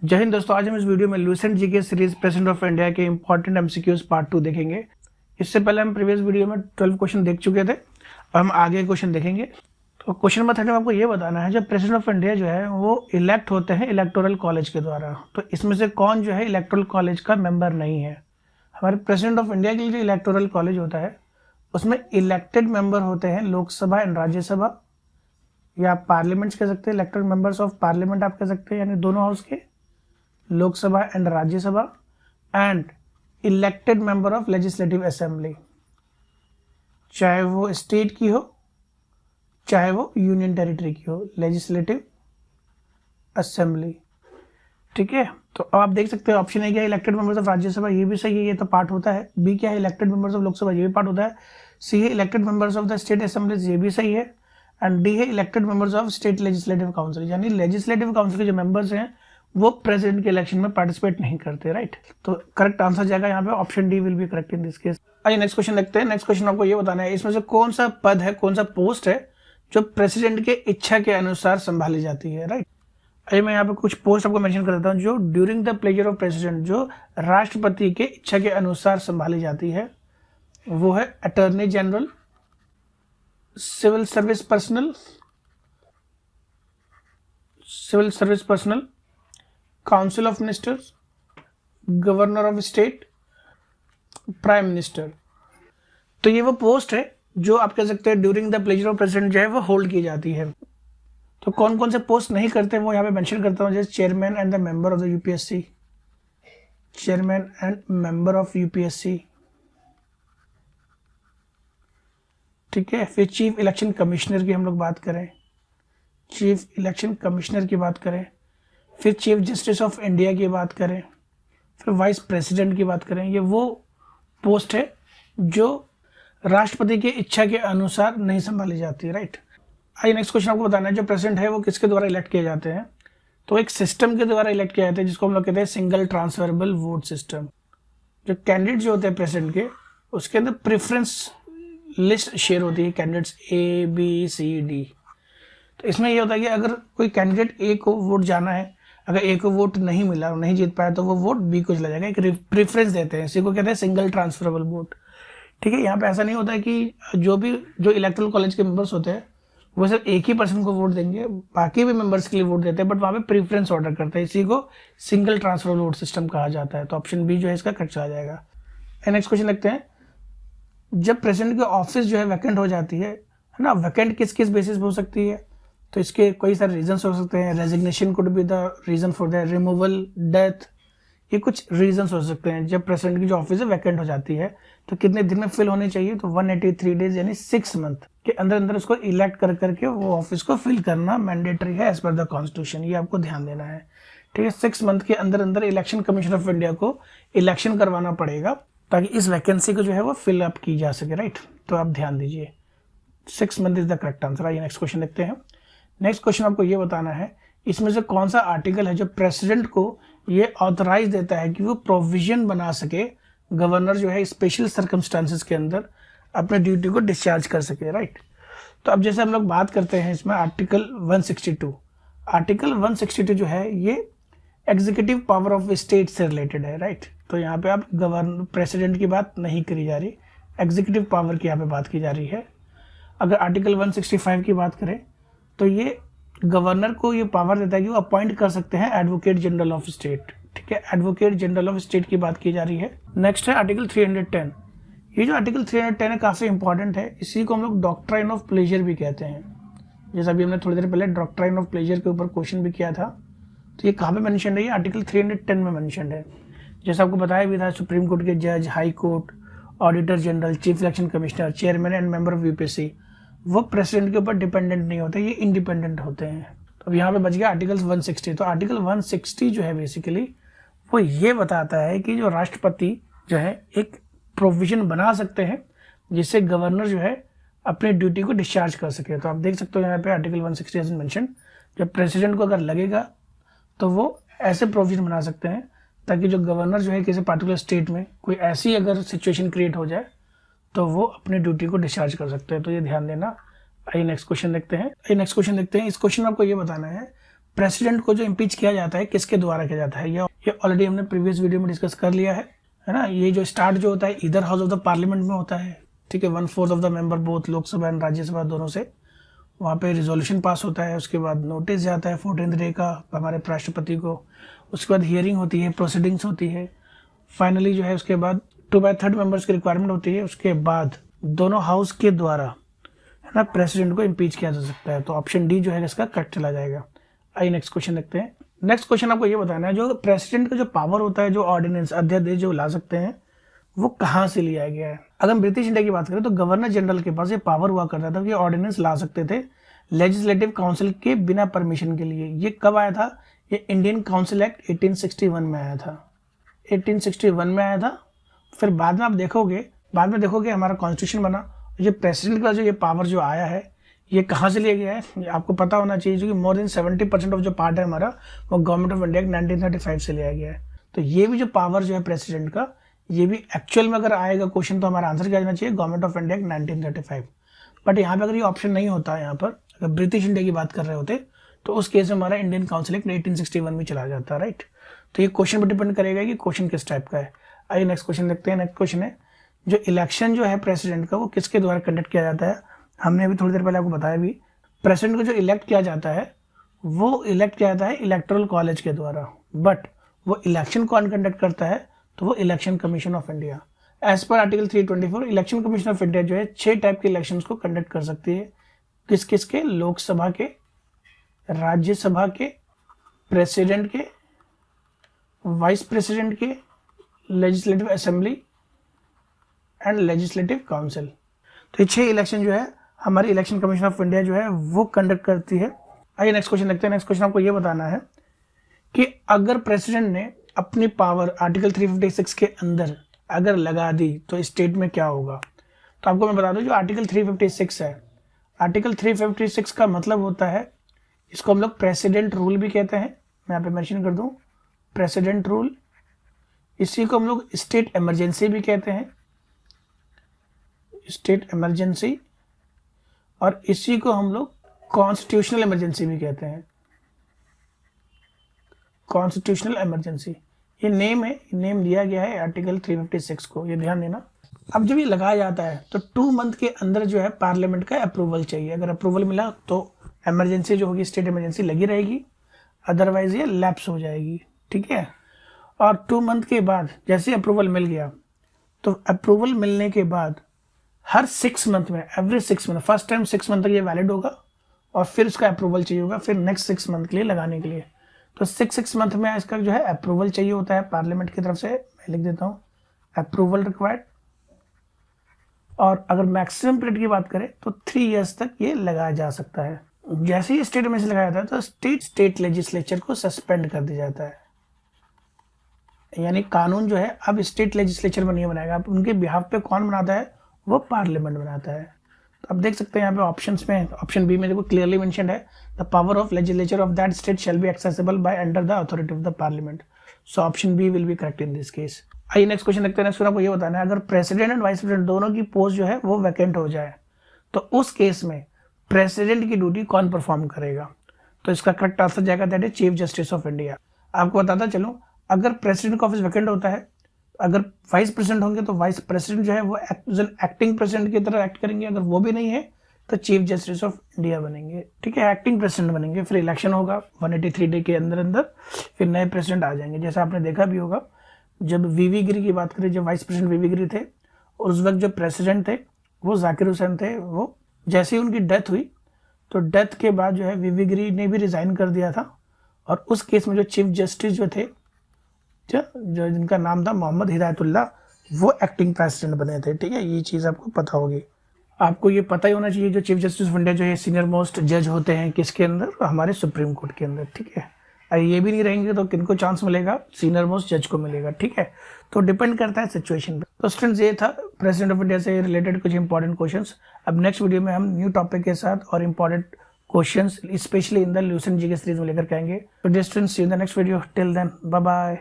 जय हिंद दोस्तों, आज हम इस वीडियो में Lucent GK series president of India के इंपॉर्टेंट एमसीक्यूज पार्ट 2 देखेंगे। इससे पहले हम प्रीवियस वीडियो में 12 क्वेश्चन देख चुके थे और हम आगे क्वेश्चन देखेंगे। तो क्वेश्चन नंबर 30 में आपको ये बताना है, जब प्रेसिडेंट ऑफ इंडिया जो है वो इलेक्ट होते हैं इलेक्टोरल कॉलेज के द्वारा, तो इसमें से कौन जो है इलेक्टोरल कॉलेज का मेंबर नहीं है। हमारे प्रेसिडेंट ऑफ इंडिया के लिए जो इलेक्टोरल कॉलेज होता है उसमें इलेक्टेड मेंबर होते हैं लोकसभा एंड राज्यसभा, या आप पार्लियामेंट कह सकते हैं, इलेक्टेड मेंबर्स ऑफ पार्लियामेंट आप कह सकते हैं, यानी दोनों हाउस के, Lok Sabha and Rajya Sabha, and elected member of legislative assembly, चाहे वो स्टेट की हो चाहे वो यूनियन टेरिटरी की हो, लेजिस्लेटिव असेंबली। ठीक है, तो अब आप देख सकते हैं ऑप्शन ए क्या है, इलेक्टेड मेंबर्स ऑफ राज्यसभा, ये भी सही है, ये तो पार्ट होता है। बी क्या है, इलेक्टेड मेंबर्स ऑफ लोकसभा, ये भी पार्ट होता है। सी है elected members of the state assemblies, ये भी सही है। एंड डी है elected members of state legislative council, यानी लेजिस्लेटिव काउंसिल के जो मेंबर्स हैं वो प्रेसिडेंट के इलेक्शन में पार्टिसिपेट नहीं करते, राइट। तो करेक्ट आंसर जाएगा यहाँ पे option D will be correct in this case. आइए नेक्स्ट क्वेश्चन देखते हैं। नेक्स्ट क्वेश्चन आपको ये बताना है, इसमें से कौन सा पद है, कौन सा पोस्ट है जो प्रेसिडेंट के इच्छा के अनुसार संभाली जाती है, राइट। आइए मैं यहाँ पे कुछ पोस्ट आपको मेंशन कर देता हूँ जो during the pleasure of president, जो राष्ट्रपति के इच्छा के अनुसार संभाली जाती है। वो है attorney general, civil service personnel, council of ministers, governor of state, prime minister. तो ये वो पोस्ट है जो आप कह सकते हैं during the pleasure of president जो है वो होल्ड की जाती है। तो कौन कौन से पोस्ट नहीं करते हैं वो यहाँ पे मेंशन करता हूँ, जैसे chairman and the member of the UPSC, chairman and member of UPSC. ठीक है, फिर चीफ इलेक्शन कमिश्नर की हम लोग बात करें, चीफ इलेक्शन कमिश्नर की बात करें, फिर चीफ जस्टिस ऑफ इंडिया की बात करें, फिर वाइस प्रेसिडेंट की बात करें। ये वो पोस्ट है जो राष्ट्रपति की इच्छा के अनुसार नहीं संभाली जाती है, राइट। आइए नेक्स्ट क्वेश्चन आपको बताना है, जो प्रेसिडेंट है वो किसके द्वारा इलेक्ट किए जाते हैं। तो एक सिस्टम के द्वारा इलेक्ट किए जाते हैं जिसको हम लोग कहते हैं सिंगल ट्रांसफरेबल वोट सिस्टम। जो कैंडिडेट जो होते हैं प्रेसिडेंट के, उसके अंदर प्रेफरेंस लिस्ट शेयर होती है, candidates A B C D. तो इसमें ये होता है कि अगर कोई कैंडिडेट ए को वोट जाना है, अगर ए को वोट नहीं मिला, नहीं जीत पाया, तो वो वोट बी को चला जाएगा। एक प्रेफरेंस देते हैं, इसी को कहते हैं सिंगल ट्रांसफरेबल वोट। ठीक है, यहाँ पे ऐसा नहीं होता है कि जो इलेक्टोरल कॉलेज के मेंबर्स होते हैं वो सिर्फ एक ही पर्सन को वोट देंगे, बाकी भी मेंबर्स के लिए वोट देते हैं, बट वहाँ पे प्रेफरेंस ऑर्डर करते हैं। इसी को सिंगल ट्रांसफरेबल वोट सिस्टम कहा जाता है। तो ऑप्शन बी जो है इसका करेक्ट चला जाएगा। नेक्स्ट क्वेश्चन देखते हैं, जब प्रेसिडेंट की ऑफिस जो है वैकेंट हो जाती है ना, वैकेंट किस किस बेसिस पे हो सकती है, तो इसके कई सारे रीजंस हो सकते हैं। Resignation could be the reason for that, removal, death, ये कुछ रीजंस हो सकते हैं। जब प्रेसिडेंट की जो ऑफिस है वैकेंट हो जाती है तो कितने दिन में फिल होने चाहिए, तो 183 डेज यानी 6 मंथ के अंदर अंदर उसको इलेक्ट कर करके वो ऑफिस को फिल करना मैंडेटरी है एज पर द कॉन्स्टिट्यूशन। ये आपको ध्यान देना है। ठीक है, 6 मंथ के अंदर अंदर इलेक्शन कमीशन ऑफ इंडिया को इलेक्शन करवाना पड़ेगा ताकि इस वैकेंसी को जो है वो फिल अप की जा सके, राइट। तो आप ध्यान दीजिए, 6 month is the correct answer. आइए नेक्स्ट क्वेश्चन देखते हैं। नेक्स्ट क्वेश्चन आपको ये बताना है, इसमें से कौन सा आर्टिकल है जो प्रेसिडेंट को ये ऑथराइज देता है कि वो प्रोविजन बना सके, गवर्नर जो है स्पेशल सर्कमस्टांसेस के अंदर अपने ड्यूटी को डिस्चार्ज कर सके, राइट। तो अब जैसे हम लोग बात करते हैं इसमें आर्टिकल 162, आर्टिकल 162 जो है ये एग्जीक्यूटिव पावर ऑफ स्टेट से रिलेटेड है, राइट। तो यहाँ पे आप गवर्नर प्रेसिडेंट की बात नहीं करी जा रही, एग्जीक्यूटिव पावर की यहाँ पे बात की जा रही है। अगर आर्टिकल 165 की बात करें तो ये गवर्नर को ये पावर देता है कि वो अपॉइंट कर सकते हैं एडवोकेट जनरल ऑफ स्टेट। ठीक है, एडवोकेट जनरल ऑफ स्टेट की बात की जा रही है। नेक्स्ट है आर्टिकल 310। ये जो आर्टिकल 310 है काफी इंपॉर्टेंट है, इसी को हम लोग डॉक्ट्राइन ऑफ प्लेजर भी कहते हैं। जैसा अभी हमने थोड़ी देर पहले डॉक्ट्राइन ऑफ प्लेजर के ऊपर क्वेश्चन भी किया था, तो ये कहाँ पे मेंशन है, ये आर्टिकल 310 में मेंशन है। जैसा आपको बताया भी था, सुप्रीम कोर्ट के जज, high court, auditor general, chief election commissioner, chairman and member of UPSC, वो प्रेसिडेंट के ऊपर डिपेंडेंट नहीं होते, ये इंडिपेंडेंट होते हैं। तो अब यहाँ पे बच गया आर्टिकल 160। तो आर्टिकल 160 जो है बेसिकली वो ये बताता है कि जो राष्ट्रपति जो है एक प्रोविजन बना सकते हैं जिससे गवर्नर जो है अपने ड्यूटी को डिस्चार्ज कर सके। तो आप देख सकते हो यहाँ पे आर्टिकल 160 एज मेंशन, जब प्रेसिडेंट को अगर लगेगा तो वो ऐसे प्रोविजन बना सकते हैं ताकि जो गवर्नर जो है किसी पार्टिकुलर स्टेट में कोई ऐसी अगर सिचुएशन क्रिएट हो जाए तो वो अपनी ड्यूटी को डिस्चार्ज कर सकते हैं। तो ये ध्यान देना। आइए नेक्स्ट क्वेश्चन देखते हैं। इस क्वेश्चन में आपको ये बताना है, प्रेसिडेंट को जो इम्पीच किया जाता है किसके द्वारा किया जाता है, ये ऑलरेडी हमने प्रीवियस वीडियो में डिस्कस कर लिया है ना। ये जो स्टार्ट जो होता है इधर हाउस ऑफ द पार्लियामेंट में होता है, ठीक है, 1/4 of the member both Lok Sabha and Rajya Sabha दोनों से, वहाँ पे रिजोल्यूशन पास होता है, उसके बाद नोटिस जाता है 14th डे का हमारे राष्ट्रपति को, उसके बाद हियरिंग होती है, प्रोसीडिंग्स होती है, फाइनली जो है उसके बाद 2/3 मेंबर्स की रिक्वायरमेंट होती है, उसके बाद दोनों हाउस के द्वारा है ना प्रेसिडेंट को इम्पीच किया जा सकता है। तो ऑप्शन डी जो है इसका कट चला जाएगा। आइए नेक्स्ट क्वेश्चन देखते हैं। नेक्स्ट क्वेश्चन आपको ये बताना है जो प्रेसिडेंट का जो पावर होता है, जो ऑर्डिनेंस अध्यादेश जो ला सकते हैं, वो कहाँ से लिया गया है। अगर हम ब्रिटिश इंडिया की बात करें तो गवर्नर जनरल के पास ये पावर हुआ करता था कि ऑर्डिनेंस ला सकते थे लेजिस्लेटिव काउंसिल के बिना परमिशन के लिए। ये कब आया था? ये इंडियन काउंसिल एक्ट 1861 में आया था, 1861 में आया था। फिर बाद में आप देखोगे हमारा कॉन्स्टिट्यूशन बना। ये प्रेसिडेंट का जो ये पावर जो आया है ये कहाँ से लिया गया है, ये आपको पता होना चाहिए, क्योंकि मोर देन 70% ऑफ जो पार्ट है हमारा वो गवर्नमेंट ऑफ इंडिया 1935 से लिया गया है। तो ये भी जो पावर जो है प्रेसिडेंट का, ये भी एक्चुअल में अगर आएगा क्वेश्चन तो हमारा आंसर क्या आना चाहिए, गवर्नमेंट ऑफ इंडिया 1935। बट यहाँ पे अगर ये ऑप्शन नहीं होता, यहाँ पर अगर ब्रिटिश इंडिया की बात कर रहे होते तो उस केस में हमारा इंडियन काउंसिल एक्ट 1861 में चला जाता है, राइट। तो ये क्वेश्चन पर डिपेंड करेगा कि क्वेश्चन किस टाइप का है। आइए नेक्स्ट क्वेश्चन देखते हैं। नेक्स्ट क्वेश्चन है जो इलेक्शन जो है प्रेसिडेंट का वो किसके द्वारा कंडक्ट किया जाता है। हमने अभी थोड़ी देर पहले आपको बताया भी, प्रेसिडेंट को जो इलेक्ट किया जाता है वो इलेक्ट किया जाता है इलेक्टोरल कॉलेज के द्वारा, बट वो इलेक्शन कौन कंडक्ट करता है, तो वो election commission of India. As per article 324 election commission of India जो है 6 टाइप के इलेक्शंस को कंडक्ट कर सकती है। किस किस के? लोकसभा के, राज्यसभा के, प्रेसिडेंट के, वाइस प्रेसिडेंट के, legislative assembly and legislative council. तो ये 6 इलेक्शन जो है हमारी इलेक्शन कमीशन ऑफ इंडिया जो है वो कंडक्ट करती है। आइए नेक्स्ट क्वेश्चन देखते हैं। नेक्स्ट क्वेश्चन आपको ये बताना है कि अगर प्रेसिडेंट ने अपनी पावर आर्टिकल 356 के अंदर अगर लगा दी तो स्टेट में क्या होगा। तो आपको मैं बता दूं जो आर्टिकल 356 है, आर्टिकल 356 का मतलब होता है, इसको हम लोग प्रेसिडेंट रूल भी कहते हैं। मैं यहाँ पे मेंशन कर दूं प्रेसिडेंट रूल। इसी को हम लोग स्टेट इमरजेंसी भी कहते हैं, स्टेट इमरजेंसी, और इसी को हम लोग कॉन्स्टिट्यूशनल इमरजेंसी भी कहते हैं, कॉन्स्टिट्यूशनल इमरजेंसी। ये नेम है, नेम दिया गया है आर्टिकल 356 को, ये ध्यान देना। अब जब ये लगाया जाता है तो 2 मंथ के अंदर जो है पार्लियामेंट का अप्रूवल चाहिए। अगर अप्रूवल मिला तो इमरजेंसी जो होगी स्टेट इमरजेंसी लगी रहेगी, अदरवाइज ये लैप्स हो जाएगी, ठीक है। और 2 मंथ के बाद जैसे अप्रूवल मिल गया तो अप्रूवल मिलने के बाद हर 6 मंथ में, every 6 month, first time 6 month तक ये वैलिड होगा और फिर उसका अप्रूवल चाहिए होगा फिर नेक्स्ट 6 मंथ के लिए लगाने के लिए। तो 6 मंथ में इसका जो है अप्रूवल चाहिए होता है पार्लियामेंट की तरफ से। मैं लिख देता हूँ अप्रूवल रिक्वायर्ड। और अगर मैक्सिमम पीरियड की बात करें तो 3 इयर्स तक ये लगाया जा सकता है। जैसे ही स्टेट में से लगाया जाता है तो स्टेट लेजिस्लेचर को सस्पेंड कर दिया जाता है, यानी कानून जो है अब स्टेट लेजिस्लेचर में नहीं बनाएगा, अब उनके बिहाफ पे कौन बनाता है, वो पार्लियामेंट बनाता है। तो आप देख सकते हैं यहाँ पे ऑप्शंस में, ऑप्शन बी में देखो क्लियरली मेंशन्ड है the power of legislature of that state shall be accessible by under the authority of the parliament. So option B will be correct in this case. आइए next question देखते हैं। Next आपको ये बताना है अगर president and vice president दोनों की पोस्ट जो है वो वैकेंट हो जाए तो उस केस में प्रेसिडेंट की ड्यूटी कौन परफॉर्म करेगा। तो इसका करेक्ट आंसर जाएगा that is chief justice of India. आपको बताता चलो अगर प्रेसिडेंट का ऑफिस वैकेंट होता है, अगर वाइस प्रेसिडेंट होंगे तो वाइस प्रेसिडेंट जो है वो एक्टिंग प्रेसिडेंट की तरह एक्ट करेंगे, अगर वो भी नहीं है तो चीफ जस्टिस ऑफ इंडिया बनेंगे, ठीक है, एक्टिंग प्रेसिडेंट बनेंगे। फिर इलेक्शन होगा 183 डे के अंदर अंदर, फिर नए प्रेसिडेंट आ जाएंगे। जैसा आपने देखा भी होगा जब वीवी गिरी की बात करें, जब वाइस प्रेसिडेंट वीवी गिरी थे और उस वक्त जो प्रेसिडेंट थे वो जाकिर हुसैन थे, वो जैसे ही उनकी डेथ हुई तो डेथ के बाद जो है वीवी गिरी ने भी रिजाइन कर दिया था और उस केस में जो चीफ जस्टिस जो थे जो जिनका नाम था मोहम्मद हिदायतुल्लाह, वो एक्टिंग प्रेसिडेंट बने थे, ठीक है। ये चीज़ आपको पता होगी। आपको ये पता ही होना चाहिए जो चीफ जस्टिस ऑफ इंडिया जो है सीनियर मोस्ट जज होते हैं किसके अंदर, हमारे सुप्रीम कोर्ट के अंदर, ठीक है। अगर ये भी नहीं रहेंगे तो किनको चांस मिलेगा, सीनियर मोस्ट जज को मिलेगा, ठीक है। तो डिपेंड करता है सिचुएशन पे। तो स्टूडेंट्स ये था प्रेसिडेंट ऑफ इंडिया से रिलेटेड कुछ इंपॉर्टेंट क्वेश्चंस। अब नेक्स्ट वीडियो में हम न्यू टॉपिक के साथ और important questions specially in the Lucent GK series में लेकर के आएंगे। तो dear students see you in the next video, till then bye bye.